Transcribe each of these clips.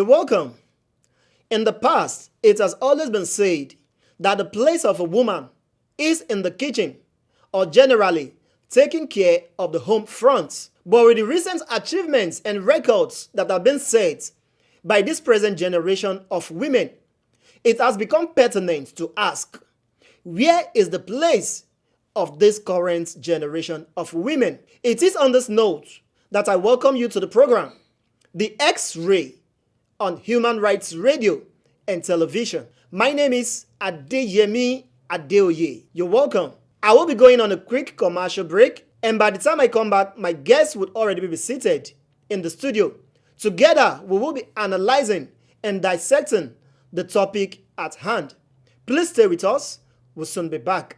You're welcome. In the past, it has always been said that the place of a woman is in the kitchen or generally taking care of the home front. But with the recent achievements and records that have been set by this present generation of women, it has become pertinent to ask, where is the place of this current generation of women? It is on this note that I welcome you to the program, The X-Ray, on Human Rights Radio and Television. My name is Adeyemi Adeoye. You're welcome. I will be going on a quick commercial break, and by the time I come back, my guests would already be seated in the studio. Together, we will be analyzing and dissecting the topic at hand. Please stay with us. We'll soon be back.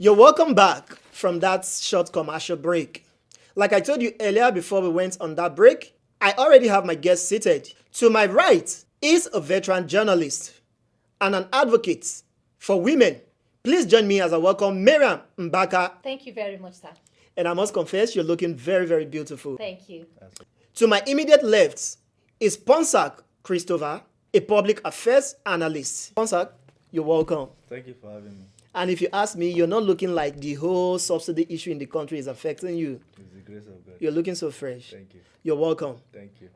You're welcome back from that short commercial break. Like I told you earlier before we went on that break, I already have my guest seated. To my right is a veteran journalist and an advocate for women. Please join me as I welcome Miriam Mbaka. Thank you very much, sir. And I must confess, you're looking very, very beautiful. Thank you. To my immediate left is Ponsak Christopher, a public affairs analyst. Ponsak, you're welcome. Thank you for having me. And if you ask me, you're not looking like the whole subsidy issue in the country is affecting you. It's the grace of God. You're looking so fresh. Thank you. You're welcome. Thank you.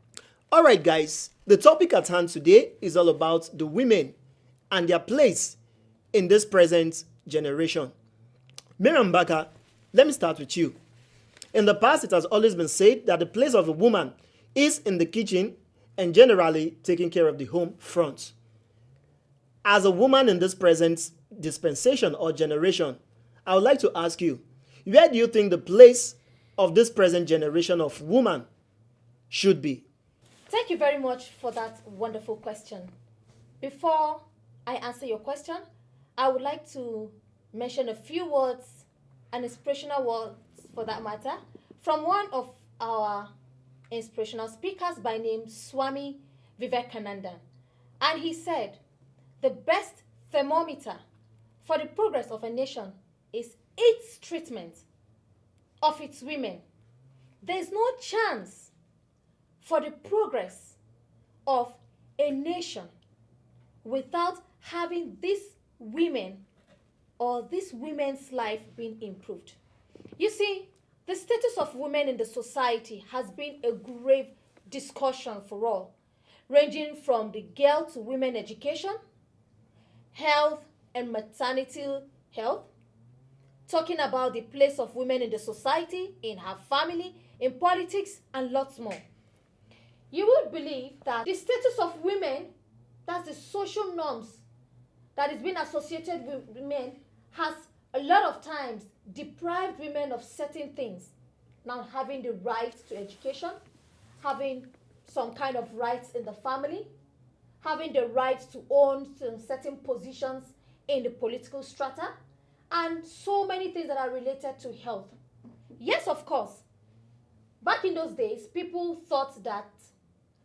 All right, guys. The topic at hand today is all about the women and their place in this present generation. Miriam Mbaka, let me start with you. In the past, it has always been said that the place of a woman is in the kitchen and generally taking care of the home front. As a woman in this present dispensation or generation, I would like to ask you, where do you think the place of this present generation of woman should be? Thank you very much for that wonderful question. Before I answer your question, I would like to mention a few words, an inspirational words for that matter, from one of our inspirational speakers by name Swami Vivekananda. And he said, the best thermometer for the progress of a nation is its treatment of its women. There is no chance for the progress of a nation without having these women or this women's life being improved. You see, the status of women in the society has been a grave discussion for all, ranging from the girl to women education, health and maternity health, talking about the place of women in the society, in her family, in politics, and lots more. You would believe that the status of women, that's the social norms that is being associated with women, has a lot of times deprived women of certain things. Now having the right to education, having some kind of rights in the family, having the right to own certain positions in the political strata, and so many things that are related to health. Yes, of course, back in those days, people thought that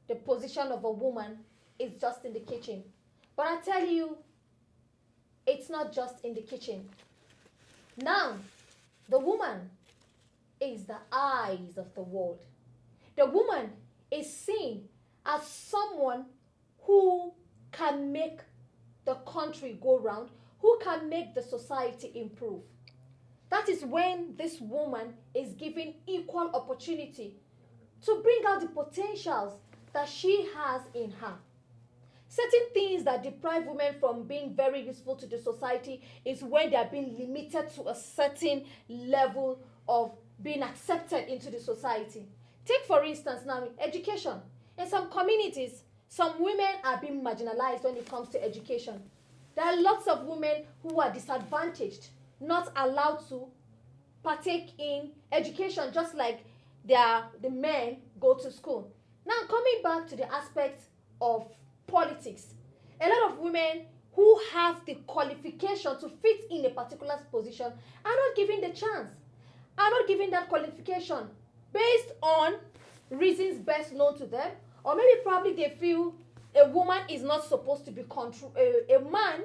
the position of a woman is just in the kitchen. But I tell you, it's not just in the kitchen. Now, the woman is the eyes of the world. The woman is seen as someone who can make the country go round, who can make the society improve. That is when this woman is given equal opportunity to bring out the potentials that she has in her. Certain things that deprive women from being very useful to the society is when they are being limited to a certain level of being accepted into the society. Take, for instance, now education. In some communities, some women are being marginalized when it comes to education. There are lots of women who are disadvantaged, not allowed to partake in education, just like the men go to school. Now, coming back to the aspect of politics, a lot of women who have the qualification to fit in a particular position are not given the chance, are not given that qualification based on reasons best known to them, or maybe probably they feel a woman is not supposed to be a man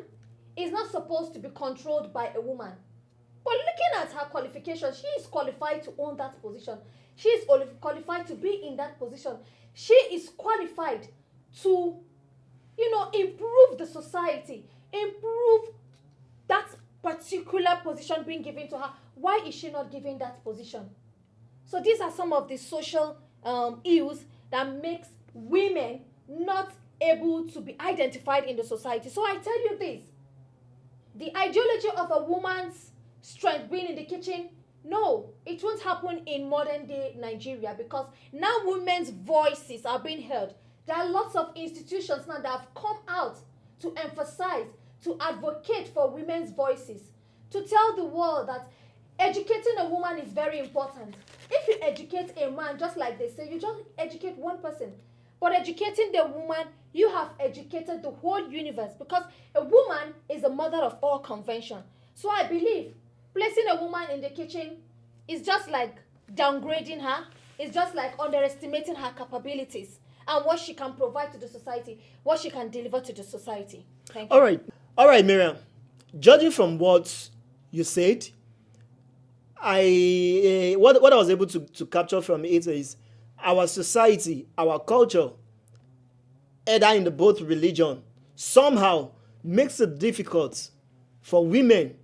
is not supposed to be controlled by a woman. But looking at her qualifications, she is qualified to own that position. She is qualified to be in that position. She is qualified to, improve the society, improve that particular position being given to her. Why is she not given that position? So these are some of the social ills that makes women not able to be identified in the society. So I tell you this, the ideology of a woman's strength being in the kitchen, no, it won't happen in modern day Nigeria, because now women's voices are being heard. There are lots of institutions now that have come out to emphasize, to advocate for women's voices, to tell the world that educating a woman is very important. If you educate a man, just like they say, you just educate one person. But educating the woman, you have educated the whole universe, because a woman is the mother of all convention. So I believe placing a woman in the kitchen is just like downgrading her. It's just like underestimating her capabilities and what she can provide to the society, what she can deliver to the society. Thank you. All right, Miriam. Judging from what you said, what I was able to capture from it is our society, our culture, either in the both religion, somehow makes it difficult for women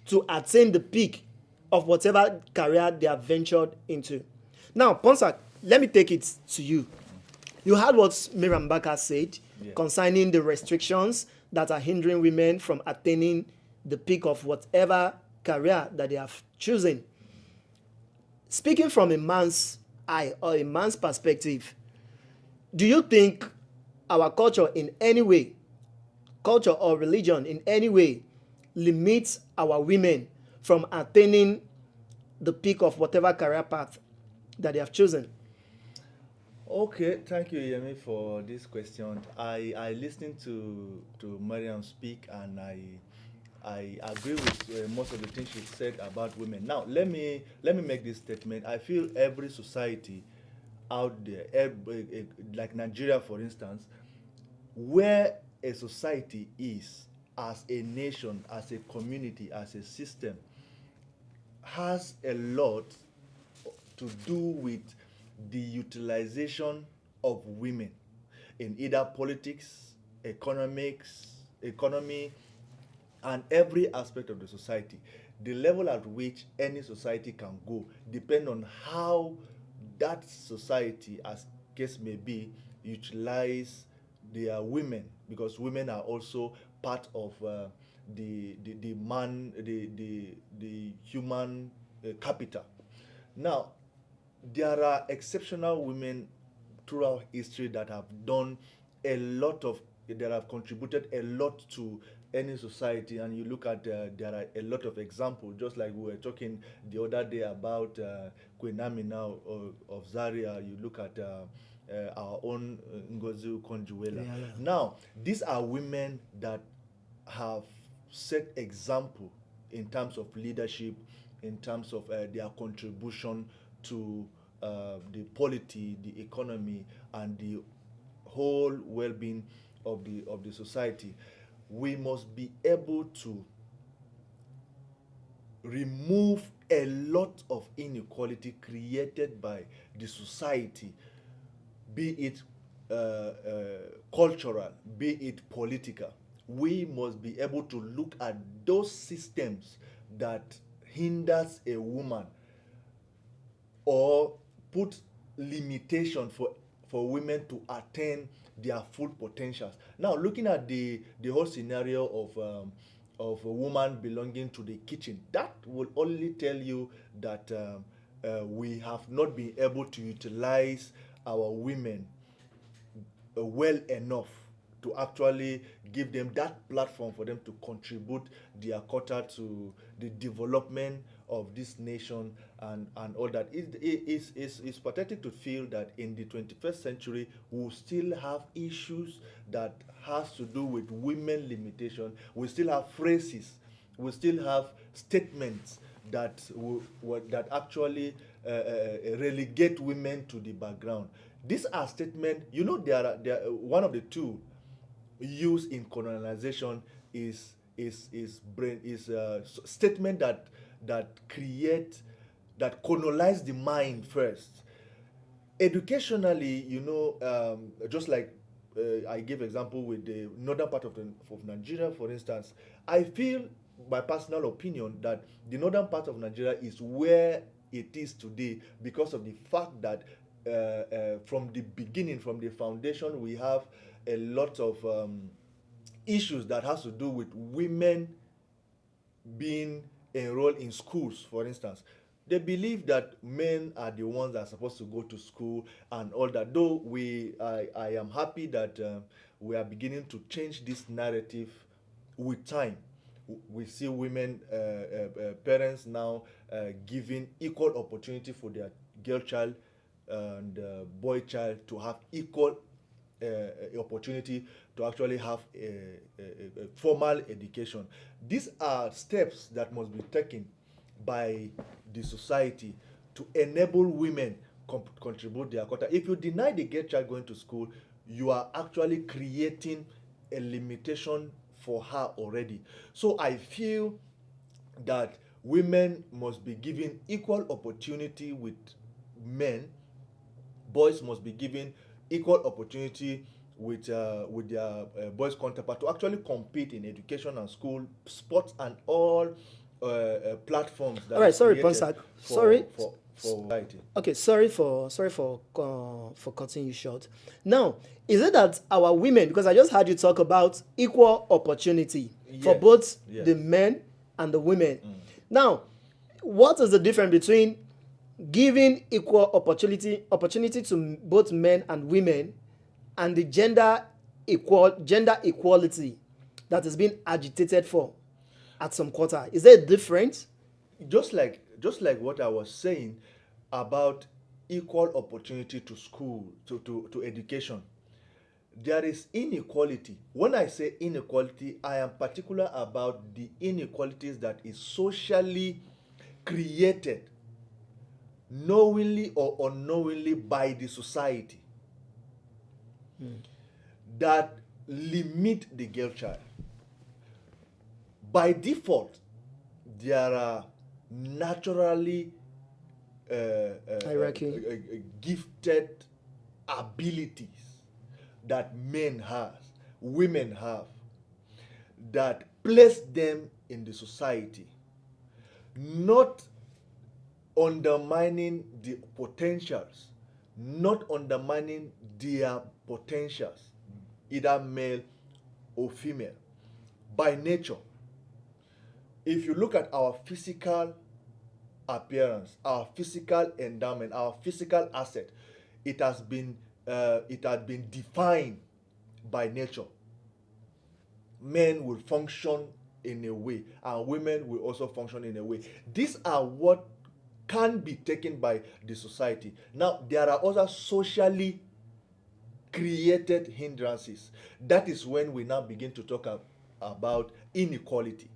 to attain the peak of whatever career they have ventured into. Now, Ponsak, let me take it to you. You heard what Miriam Baka said concerning the restrictions that are hindering women from attaining the peak of whatever career that they have chosen. Speaking from a man's eye or a man's perspective, do you think our culture in any way, culture or religion in any way, limits our women from attaining the peak of whatever career path that they have chosen? Okay, thank you, Yemi, for this question. I listened to Mariam speak, and I agree with most of the things she said about women. Now, let me make this statement. I feel every society out there, like Nigeria, for instance, where a society is, as a nation, as a community, as a system, has a lot to do with the utilization of women in either politics, economy, and every aspect of the society. The level at which any society can go depends on how that society, as case may be, utilize their women, because women are also part of the human capital. Now, there are exceptional women throughout history that have done a lot of, that have contributed a lot to any society, and you look at there are a lot of examples, just like we were talking the other day about Queen Amina of Zaria. You look at our own Ngozi Okonjo-Iweala. Yeah. Now, these are women that have set example in terms of leadership, in terms of their contribution to the polity, the economy, and the whole well-being of the society. We must be able to remove a lot of inequality created by the society, be it cultural, be it political. We must be able to look at those systems that hinders a woman or put limitation for women to attain their full potentials. Now, looking at the whole scenario of a woman belonging to the kitchen, that will only tell you that we have not been able to utilize our women well enough to actually give them that platform for them to contribute their quota to the development of this nation and all that. It's pathetic to feel that in the 21st century we still have issues that has to do with women limitation. We still have phrases, we still have statements that that actually relegate women to the background. These are statements, there are one of the two used in colonization is a statement that colonize the mind first. Educationally, just like I give example with the northern part of Nigeria, for instance, I feel, my personal opinion, that the northern part of Nigeria is where it is today because of the fact that from the beginning, from the foundation, we have a lot of issues that has to do with women being enrolled in schools, for instance. They believe that men are the ones that are supposed to go to school and all that. Though I am happy that we are beginning to change this narrative with time. We see women, parents now giving equal opportunity for their girl child and boy child to have equal opportunity to actually have a formal education. These are steps that must be taken by the society to enable women contribute their quota. If you deny the girl child going to school, you are actually creating a limitation for her already. So I feel that women must be given equal opportunity with men. Boys must be given equal opportunity with their boys counterpart to actually compete in education and school, sports, and all platforms that All right, sorry, created Ponsak. for, Sorry. for society. Okay, sorry for cutting you short. Now, is it that our women, because I just heard you talk about equal opportunity for Yes, both yes. the men and the women. Now, what is the difference between giving equal opportunity to both men and women and the gender equality that is being agitated for at some quarter? Is there a difference? just like what I was saying about equal opportunity to school, to education, there is inequality. When I say inequality, I am particular about the inequalities that is socially created knowingly or unknowingly by the society that limit the girl child. By default, there are naturally Hierarchy. gifted abilities that men have, women have, that place them in the society, not undermining the potentials, not undermining their potentials, either male or female, by nature. If you look at our physical appearance, our physical endowment, our physical asset, it has been defined by nature. Men will function in a way, and women will also function in a way. These are what can be taken by the society. Now, there are other socially created hindrances. That is when we now begin to talk about inequality,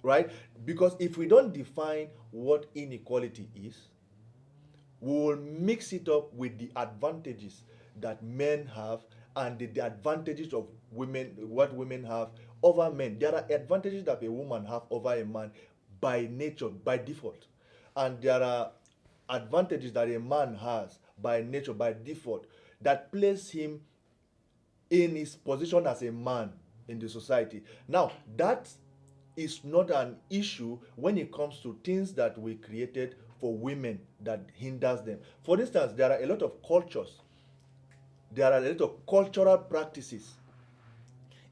right? Because if we don't define what inequality is, we will mix it up with the advantages that men have and the advantages of women, what women have over men. There are advantages that a woman have over a man by nature, by default. And there are advantages that a man has by nature, by default, that place him in his position as a man in the society. Now, that is not an issue when it comes to things that we created for women that hinders them. For instance, there are a lot of cultures, there are a lot of cultural practices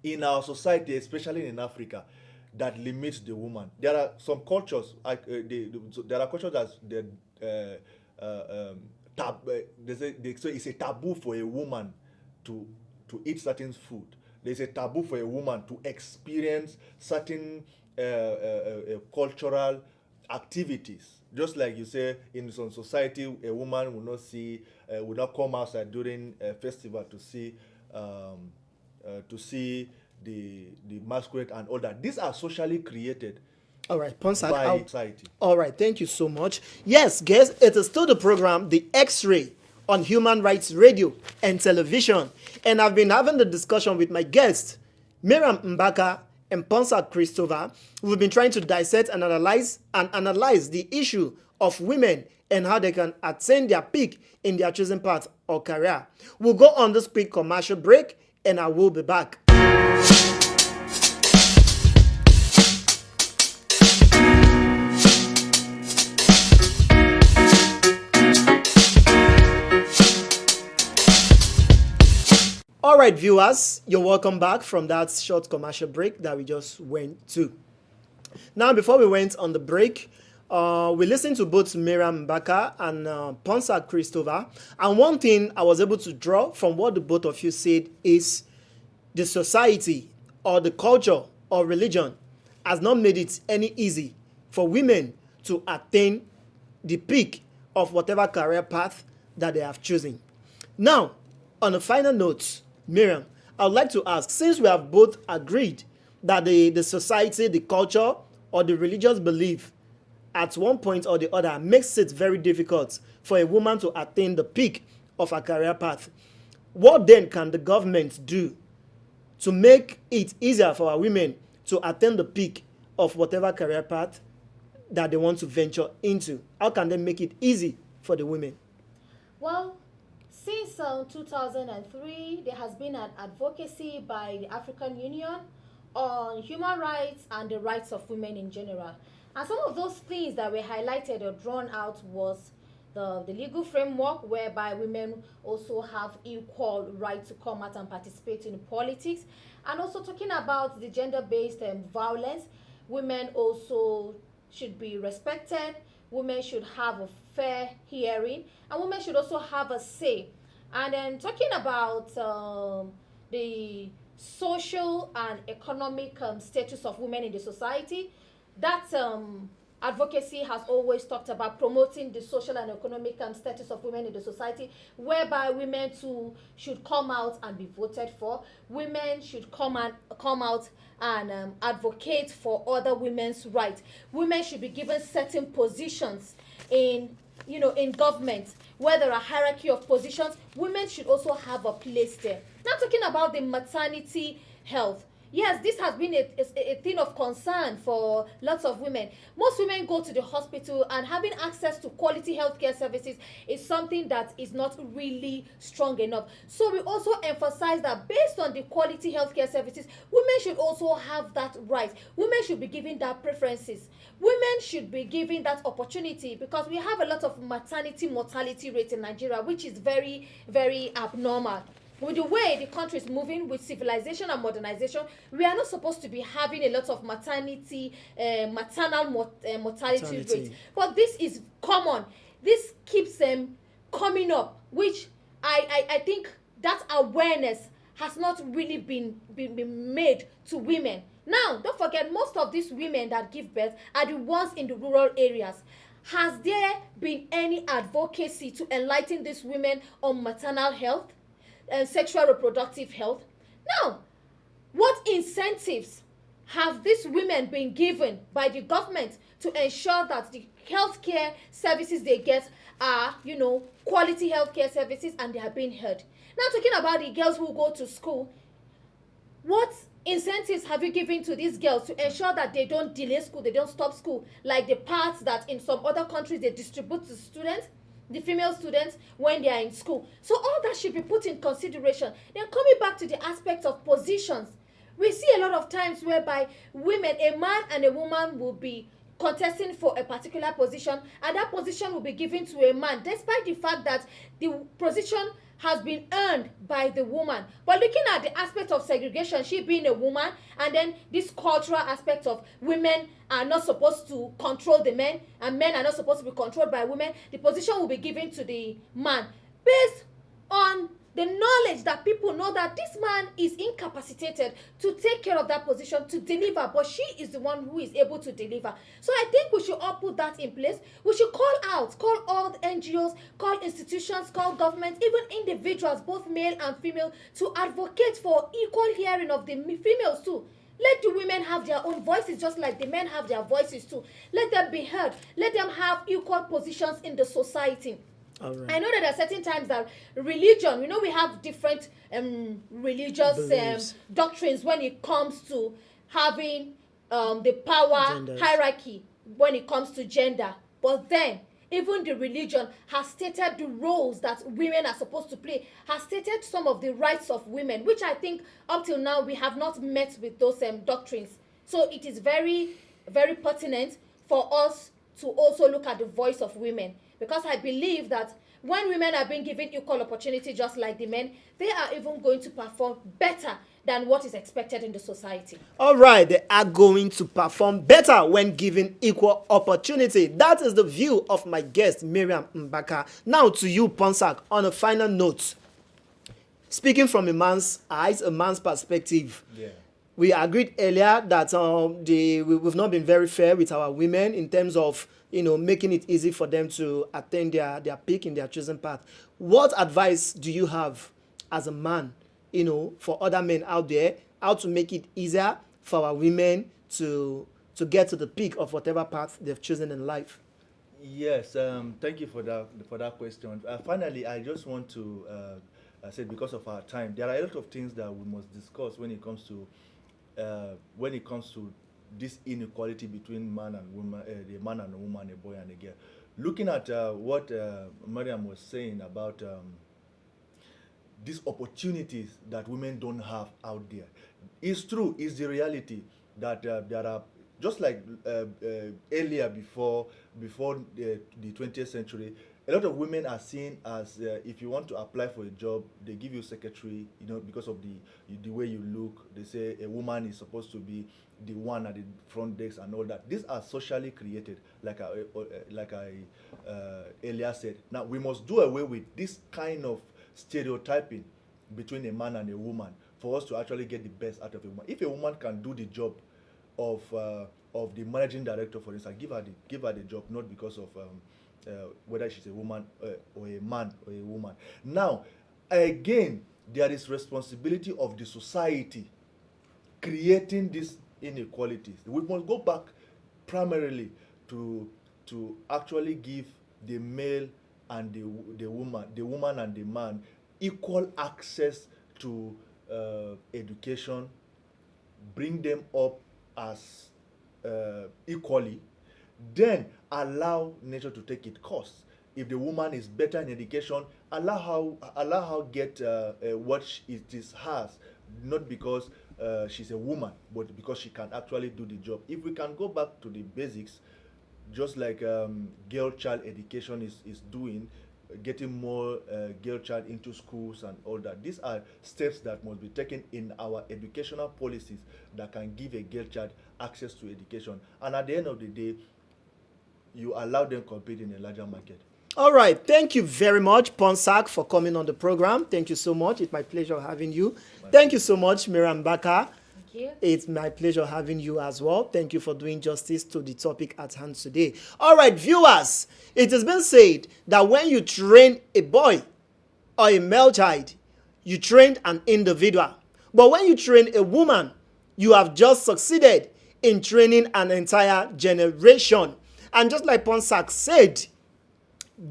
in our society, especially in Africa, that limits the woman. There are some cultures, there are cultures that they say it's a taboo for a woman to eat certain food. There's a taboo for a woman to experience certain cultural activities. Just like you say, in some society, a woman will not come outside during a festival to see the masquerade and all that. These are socially created All right, Ponsak, by society. all right, thank you so much. Yes, guys, it is still the program, The X-Ray on human rights radio and television. And I've been having the discussion with my guests, Miriam Mbaka and Ponsa Christopher. We've been trying to dissect and analyze the issue of women and how they can attain their peak in their chosen path or career. We'll go on this quick commercial break and I will be back. All right, viewers, you're welcome back from that short commercial break that we just went to. Now, before we went on the break, we listened to both Miriam Mbaka and Ponsa Christopher. And one thing I was able to draw from what the both of you said is the society or the culture or religion has not made it any easy for women to attain the peak of whatever career path that they have chosen. Now, on a final note, Miriam, I would like to ask, since we have both agreed that the society, the culture, or the religious belief at one point or the other makes it very difficult for a woman to attain the peak of her career path, what then can the government do to make it easier for our women to attain the peak of whatever career path that they want to venture into? How can they make it easy for the women? Well, since 2003, there has been an advocacy by the African Union on human rights and the rights of women in general. And some of those things that were highlighted or drawn out was the legal framework whereby women also have equal right to come out and participate in politics. And also talking about the gender-based violence, women also should be respected, women should have a fair hearing, and women should also have a say. And then talking about the social and economic status of women in the society, that advocacy has always talked about promoting the social and economic status of women in the society, whereby women too should come out and be voted for. Women should come out and advocate for other women's rights. Women should be given certain positions in government, where there are hierarchy of positions. Women should also have a place there. Now, talking about the maternity health, yes, this has been a thing of concern for lots of women. Most women go to the hospital, and having access to quality healthcare services is something that is not really strong enough. So we also emphasize that based on the quality healthcare services, women should also have that right. Women should be given that preferences. Women should be given that opportunity, because we have a lot of maternity mortality rate in Nigeria, which is very, very abnormal. With the way the country is moving with civilization and modernization, we are not supposed to be having a lot of maternal mortality rates. But this is common. This keeps them coming up, which I think that awareness has not really been made to women. Now, don't forget, most of these women that give birth are the ones in the rural areas. Has there been any advocacy to enlighten these women on maternal health and sexual reproductive health? Now, what incentives have these women been given by the government to ensure that the healthcare services they get are, quality healthcare services and they are being heard? Now, talking about the girls who go to school, what incentives have you given to these girls to ensure that they don't delay school, they don't stop school, like the parts that in some other countries they distribute to students, the female students, when they are in school? So all that should be put in consideration. Then coming back to the aspect of positions, we see a lot of times whereby women, a man and a woman will be contesting for a particular position, and that position will be given to a man, despite the fact that the position has been earned by the woman. But looking at the aspect of segregation, she being a woman, and then this cultural aspect of women are not supposed to control the men, and men are not supposed to be controlled by women, the position will be given to the man based on the knowledge that people know that this man is incapacitated to take care of that position, to deliver, but she is the one who is able to deliver. So I think we should all put that in place. We should call all the NGOs, call institutions, call governments, even individuals, both male and female, to advocate for equal hearing of the females too. Let the women have their own voices just like the men have their voices too. Let them be heard. Let them have equal positions in the society. All right. I know that there are certain times that religion, we have different religious Beliefs. doctrines when it comes to having the power Genders. hierarchy, when it comes to gender. But then, even the religion has stated the roles that women are supposed to play, has stated some of the rights of women, which I think up till now we have not met with those doctrines. So it is very, very pertinent for us to also look at the voice of women, because I believe that when women are being given equal opportunity just like the men, they are even going to perform better than what is expected in the society. All right, they are going to perform better when given equal opportunity. That is the view of my guest, Miriam Mbaka. Now to you, Ponsak, on a final note. Speaking from a man's eyes, a man's perspective, Yeah. we agreed earlier that we've not been very fair with our women in terms of making it easy for them to attain their peak in their chosen path. What advice do you have as a man, for other men out there, how to make it easier for our women to get to the peak of whatever path they've chosen in life? Yes, thank you for that question. Finally, I just want to say, because of our time, there are a lot of things that we must discuss when it comes to this inequality between man and woman, the man and a woman, a boy and a girl. Looking at what Mariam was saying about these opportunities that women don't have out there, it's true. It's the reality that there are, just like earlier, before the 20th century, a lot of women are seen as, if you want to apply for a job, they give you secretary, because of the way you look. They say a woman is supposed to be the one at the front desk and all that. These are socially created, like I earlier said. Now we must do away with this kind of stereotyping between a man and a woman for us to actually get the best out of a woman. If a woman can do the job of the managing director, for instance, give her the job, not because of whether she's a woman or a man or a woman. Now, again, there is responsibility of the society creating these inequalities. We must go back primarily to actually give the male and the woman and the man equal access to education, bring them up as equally, then allow nature to take its course. If the woman is better in education, allow her get what it is hers, not because she's a woman, but because she can actually do the job. If we can go back to the basics, just like girl child education is doing, getting more girl child into schools and all that. These are steps that must be taken in our educational policies that can give a girl child access to education. And at the end of the day, you allow them compete in a larger market. All right. Thank you very much, Ponsak, for coming on the program. Thank you so much. It's my pleasure having you. Thank you so much, Miriam Baka. Thank you. It's my pleasure having you as well. Thank you for doing justice to the topic at hand today. All right, viewers, it has been said that when you train a boy or a male child, you trained an individual. But when you train a woman, you have just succeeded in training an entire generation. And just like Ponsak said,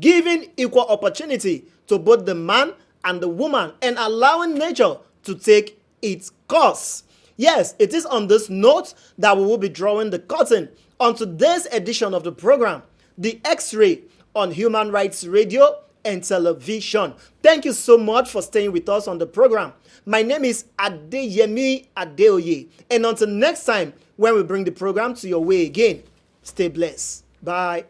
giving equal opportunity to both the man and the woman and allowing nature to take its course. Yes, it is on this note that we will be drawing the curtain on today's edition of the program, The X-Ray on Human Rights Radio and Television. Thank you so much for staying with us on the program. My name is Adeyemi Adeoye. And until next time, when we bring the program to your way again, stay blessed. Bye.